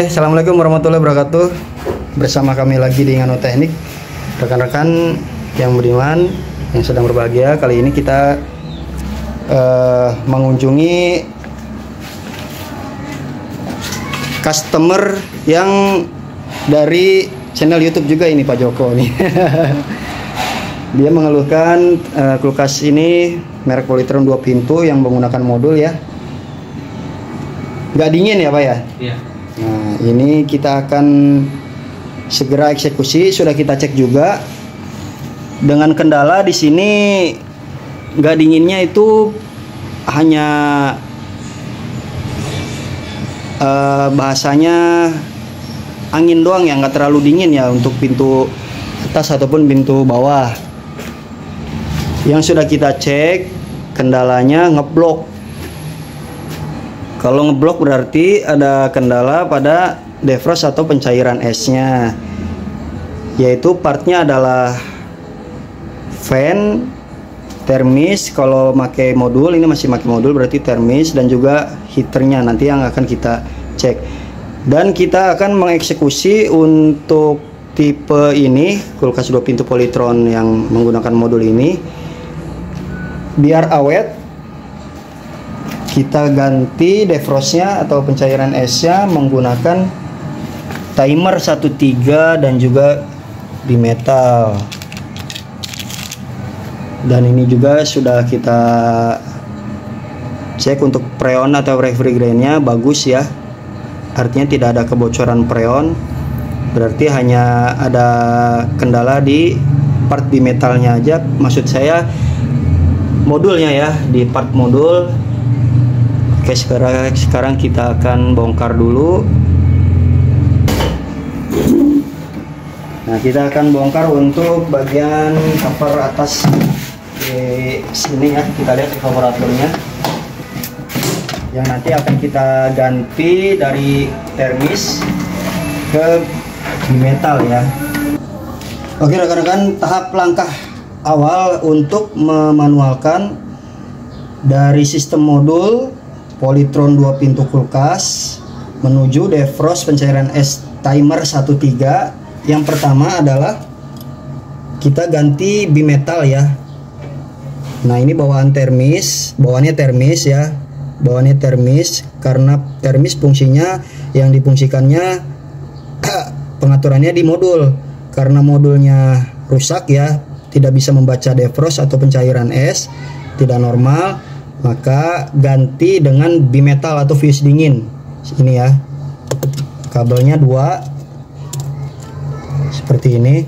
Assalamualaikum warahmatullahi wabarakatuh. Bersama kami lagi di Ngano Teknik. Rekan-rekan yang beriman, yang sedang berbahagia, kali ini kita mengunjungi customer yang dari channel YouTube juga ini, Pak Joko nih. Dia mengeluhkan kulkas ini merek Polytron 2 pintu yang menggunakan modul ya. Nggak dingin ya Pak ya? Iya. Nah, ini kita akan segera eksekusi. Sudah kita cek juga. Dengan kendala di sini nggak dinginnya itu hanya bahasanya angin doang ya, nggak terlalu dingin ya untuk pintu atas ataupun pintu bawah. Yang sudah kita cek kendalanya ngeblok. Kalau ngeblok berarti ada kendala pada defrost atau pencairan esnya, yaitu partnya adalah fan, termis. Kalau pakai modul, ini masih pakai modul berarti termis, dan juga heaternya nanti yang akan kita cek. Dan kita akan mengeksekusi untuk tipe ini, kulkas 2 pintu Polytron yang menggunakan modul ini. Biar awet, kita ganti defrostnya atau pencairan esnya menggunakan timer 13 dan juga bimetal. Dan ini juga sudah kita cek untuk freon atau refrigerannya bagus ya, artinya tidak ada kebocoran freon, berarti hanya ada kendala di part bimetalnya aja, maksud saya modulnya ya, di part modul. Oke, sekarang kita akan bongkar dulu. Nah, kita akan bongkar untuk bagian cover atas di sini ya. Kita lihat evaporatornya yang nanti akan kita ganti dari termis ke bimetal ya. Oke rekan-rekan, tahap langkah awal untuk memanualkan dari sistem modul Polytron 2 pintu kulkas menuju defrost pencairan es timer 13. Yang pertama adalah kita ganti bimetal ya. Nah, ini bawaannya termis ya. Bawaannya termis karena termis fungsinya yang difungsikannya pengaturannya di modul. Karena modulnya rusak ya, tidak bisa membaca defrost atau pencairan es, tidak normal, maka ganti dengan bimetal atau fuse dingin. Ini ya, kabelnya 2 seperti ini.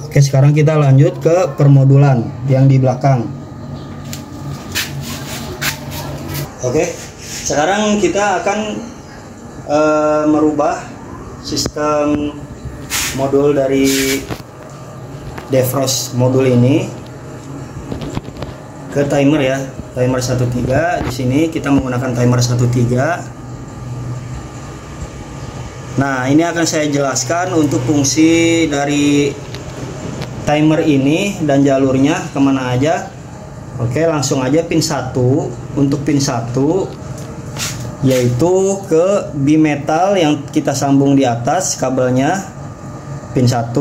Oke, sekarang kita lanjut ke permodulan yang di belakang. Oke, sekarang kita akan merubah sistem modul dari defrost modul ini ke timer ya. Timer 13. Di sini kita menggunakan timer 13. Nah, ini akan saya jelaskan untuk fungsi dari timer ini dan jalurnya kemana aja. Oke, langsung aja pin 1. Untuk pin 1 yaitu ke bimetal yang kita sambung di atas kabelnya, pin 1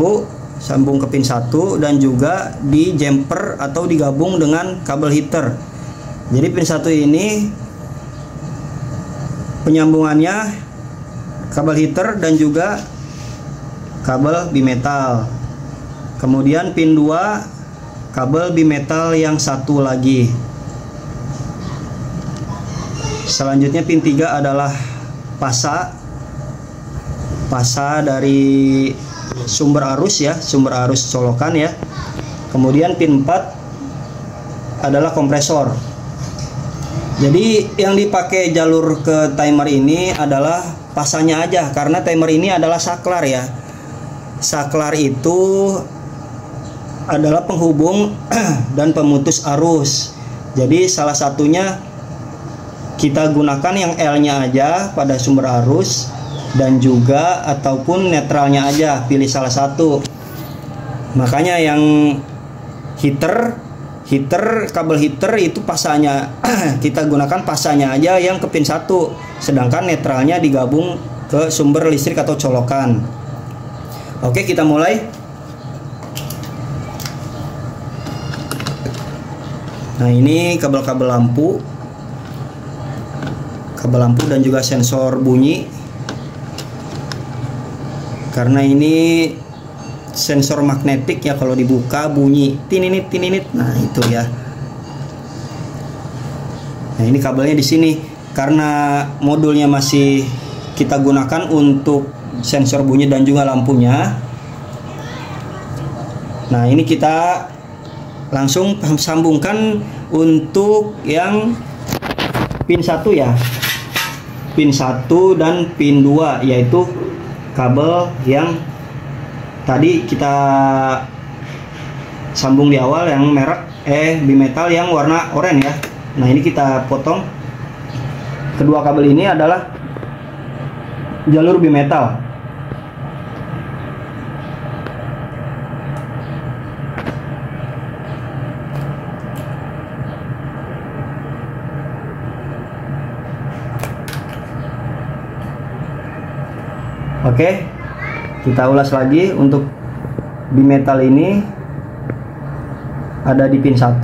sambung ke pin 1, dan juga di jumper atau digabung dengan kabel heater. Jadi pin 1 ini penyambungannya kabel heater dan juga kabel bimetal. Kemudian pin 2 kabel bimetal yang satu lagi. Selanjutnya pin 3 adalah pasa dari sumber arus ya, sumber arus colokan ya. Kemudian pin 4 adalah kompresor. Jadi yang dipakai jalur ke timer ini adalah pasanya aja, karena timer ini adalah saklar ya. Saklar itu adalah penghubung dan pemutus arus. Jadi salah satunya kita gunakan yang L-nya aja pada sumber arus, dan juga ataupun netralnya aja, pilih salah satu. Makanya yang kabel heater itu pasanya kita gunakan pasanya aja yang ke pin 1, sedangkan netralnya digabung ke sumber listrik atau colokan. Oke, kita mulai. Nah, ini kabel-kabel lampu. Kabel lampu dan juga sensor bunyi. Karena ini sensor magnetik ya, kalau dibuka bunyi tininit tininit. Nah, itu ya. Nah, ini kabelnya di sini. Karena modulnya masih kita gunakan untuk sensor bunyi dan juga lampunya. Nah, ini kita langsung sambungkan untuk yang pin 1 ya. Pin 1 dan pin 2, yaitu kabel yang tadi kita sambung di awal yang merek bimetal yang warna oranye ya. Nah, ini kita potong. Kedua kabel ini adalah jalur bimetal. Oke, kita ulas lagi. Untuk bimetal ini ada di pin 1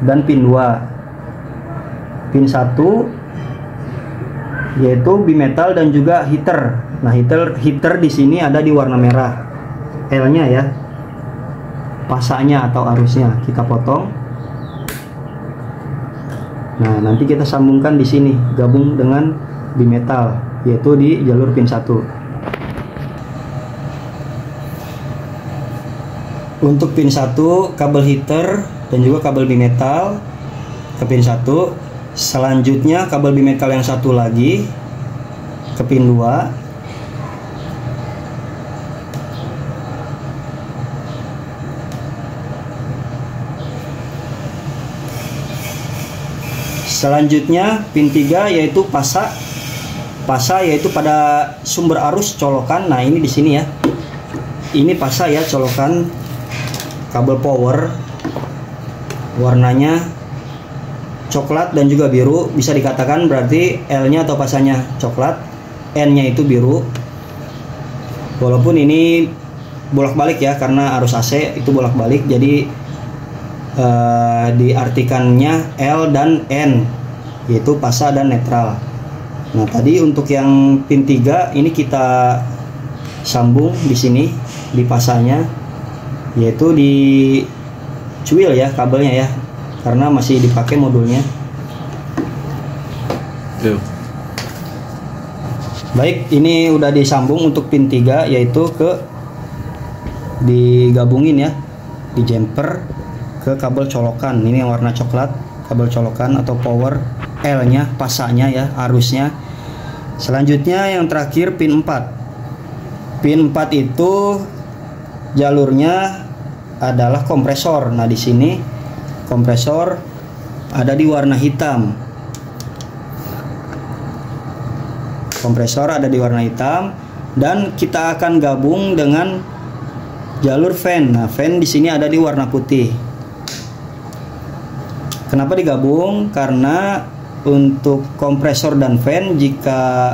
dan pin 2. Pin 1 yaitu bimetal dan juga heater. Nah, heater di sini ada di warna merah. L-nya ya. Pasanya atau arusnya kita potong. Nah, nanti kita sambungkan di sini, gabung dengan bimetal, yaitu di jalur pin 1. Untuk pin 1 kabel heater dan juga kabel bimetal ke pin 1. Selanjutnya kabel bimetal yang satu lagi ke pin 2. Selanjutnya pin 3 yaitu pasa yaitu pada sumber arus colokan. Nah, ini di sini ya. Ini pasa ya, colokan kabel power, warnanya coklat dan juga biru. Bisa dikatakan berarti L-nya atau pasanya coklat, N-nya itu biru. Walaupun ini bolak-balik ya, karena arus AC itu bolak-balik, jadi diartikannya L dan N, yaitu pasa dan netral. Nah, tadi untuk yang pin 3 ini kita sambung di sini di pasanya, yaitu di cuil ya kabelnya ya, karena masih dipakai modulnya. Baik, ini udah disambung untuk pin 3, yaitu digabungin ya, di jumper ke kabel colokan. Ini yang warna coklat, kabel colokan atau power, L-nya, pasanya ya, arusnya. Selanjutnya yang terakhir pin 4. Pin 4 itu jalurnya adalah kompresor. Nah, di sini kompresor ada di warna hitam. Kompresor ada di warna hitam dan kita akan gabung dengan jalur fan. Nah, fan di sini ada di warna putih. Kenapa digabung? Karena untuk kompresor dan fan, jika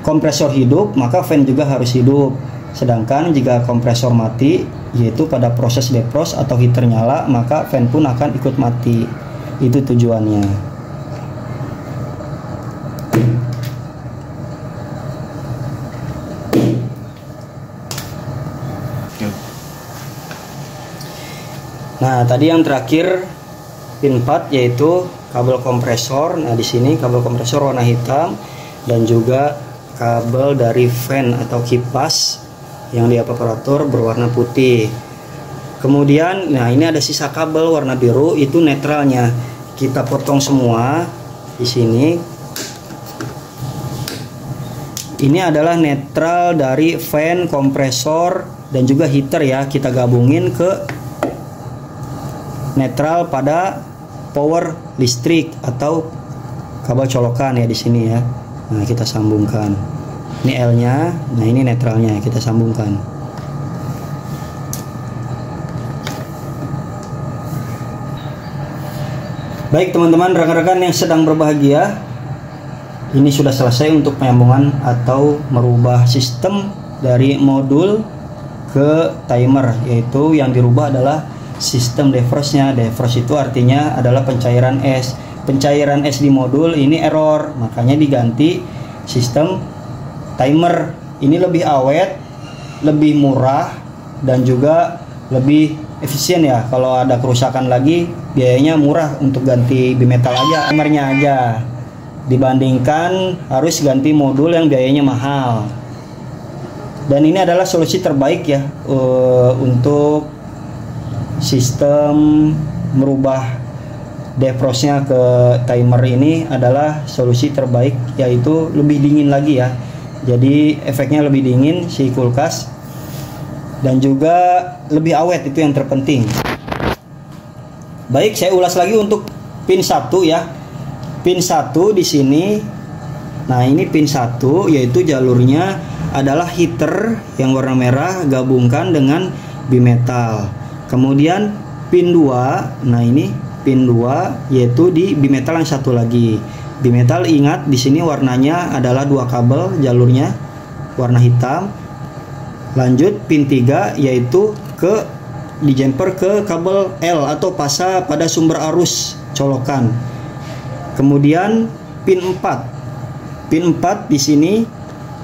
kompresor hidup, maka fan juga harus hidup. Sedangkan jika kompresor mati, yaitu pada proses defrost atau heater nyala, maka fan pun akan ikut mati. Itu tujuannya. Nah, tadi yang terakhir pin 4 yaitu kabel kompresor. Nah, di sini kabel kompresor warna hitam dan juga kabel dari fan atau kipas yang di evaporator berwarna putih. Kemudian, nah ini ada sisa kabel warna biru, itu netralnya. Kita potong semua di sini. Ini adalah netral dari fan, kompresor dan juga heater ya. Kita gabungin ke netral pada power listrik atau kabel colokan ya di sini ya. Nah, kita sambungkan. Ini L-nya, nah ini netralnya, kita sambungkan. Baik teman-teman, rekan-rekan yang sedang berbahagia, Ini sudah selesai untuk penyambungan atau merubah sistem dari modul ke timer, yaitu yang dirubah adalah sistem defrost-nya. Defrost itu artinya adalah pencairan es. Pencairan es di modul ini error, makanya diganti sistem timer. Ini lebih awet, lebih murah, dan juga lebih efisien ya. Kalau ada kerusakan lagi, biayanya murah untuk ganti bimetal aja, timernya aja, dibandingkan harus ganti modul yang biayanya mahal. Dan ini adalah solusi terbaik ya untuk sistem merubah defrostnya ke timer. Ini adalah solusi terbaik, yaitu lebih dingin lagi ya. Jadi efeknya lebih dingin si kulkas, dan juga lebih awet, itu yang terpenting. Baik, saya ulas lagi untuk pin 1 ya. Pin 1 di sini. Nah, ini pin 1, yaitu jalurnya adalah heater yang warna merah gabungkan dengan bimetal. Kemudian pin 2, nah ini pin 2 yaitu di bimetal yang satu lagi. Bimetal, ingat di sini warnanya adalah 2 kabel, jalurnya warna hitam. Lanjut pin 3 yaitu di jumper ke kabel L atau pasa pada sumber arus colokan. Kemudian pin 4. Pin 4 di sini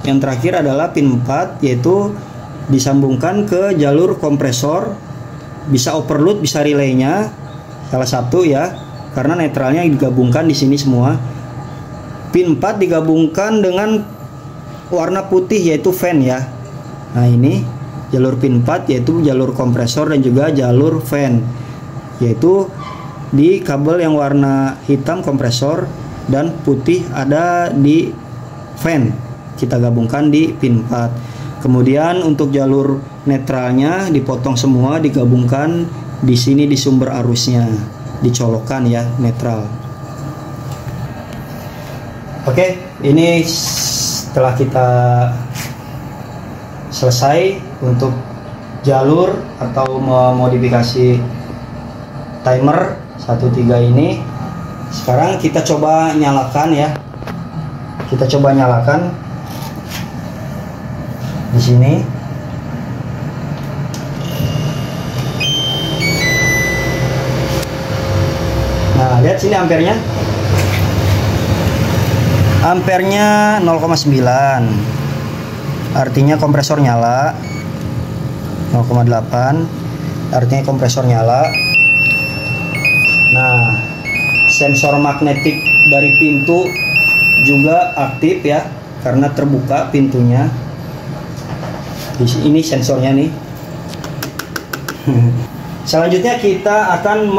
yang terakhir adalah pin 4, yaitu disambungkan ke jalur kompresor, bisa overload, bisa relaynya, salah satu ya, karena netralnya digabungkan di sini semua. Pin 4 digabungkan dengan warna putih, yaitu fan ya. Nah, ini jalur pin 4 yaitu jalur kompresor dan juga jalur fan, yaitu di kabel yang warna hitam kompresor dan putih ada di fan, kita gabungkan di pin 4. Kemudian untuk jalur netralnya dipotong semua, digabungkan di sini di sumber arusnya, dicolokkan ya, netral. Oke, ini setelah kita selesai untuk jalur atau memodifikasi timer 13 ini. Sekarang kita coba nyalakan ya. Kita coba nyalakan di sini. Nah, lihat sini ampernya. Ampernya 0,9. Artinya kompresor nyala. 0,8. Artinya kompresor nyala. Nah, sensor magnetik dari pintu juga aktif ya, karena terbuka pintunya. Ini sensornya nih. Selanjutnya kita akan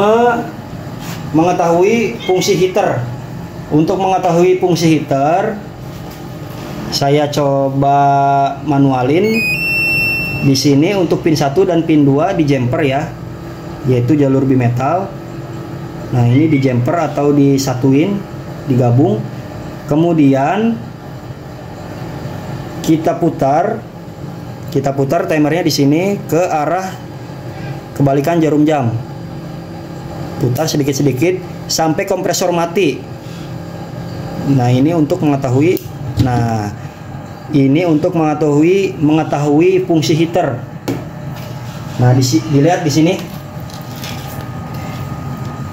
mengetahui fungsi heater. Untuk mengetahui fungsi heater, saya coba manualin di sini untuk pin 1 dan pin 2 di jumper ya, yaitu jalur bimetal. Nah, ini di jumper atau disatuin, digabung. Kemudian kita putar timernya di sini ke arah kebalikan jarum jam. Putar sedikit-sedikit sampai kompresor mati. Nah, ini untuk mengetahui. Nah, ini untuk mengetahui fungsi heater. Nah, dilihat di sini.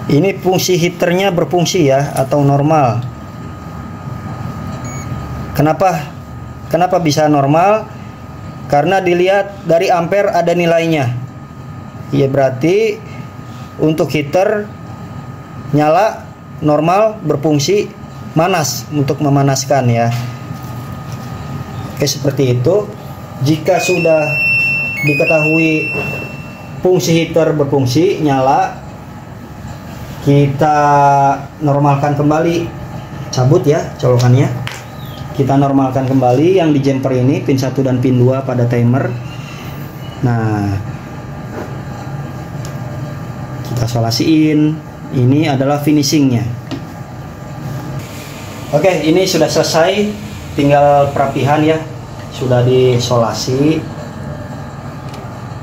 Ini fungsi heaternya berfungsi ya, atau normal. Kenapa bisa normal? Karena dilihat dari ampere ada nilainya. Ya, berarti untuk heater nyala, normal, berfungsi, manas untuk memanaskan ya. Oke, seperti itu. Jika sudah diketahui fungsi heater berfungsi, nyala, kita normalkan kembali. Cabut ya colokannya. Kita normalkan kembali yang di jumper ini, pin 1 dan pin 2 pada timer. Nah, kita solasiin. Ini adalah finishingnya. Oke, ini sudah selesai, tinggal perapihan ya. Sudah disolasi.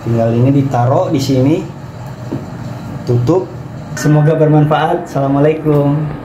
Tinggal ini ditaruh di sini. Tutup. Semoga bermanfaat. Assalamualaikum.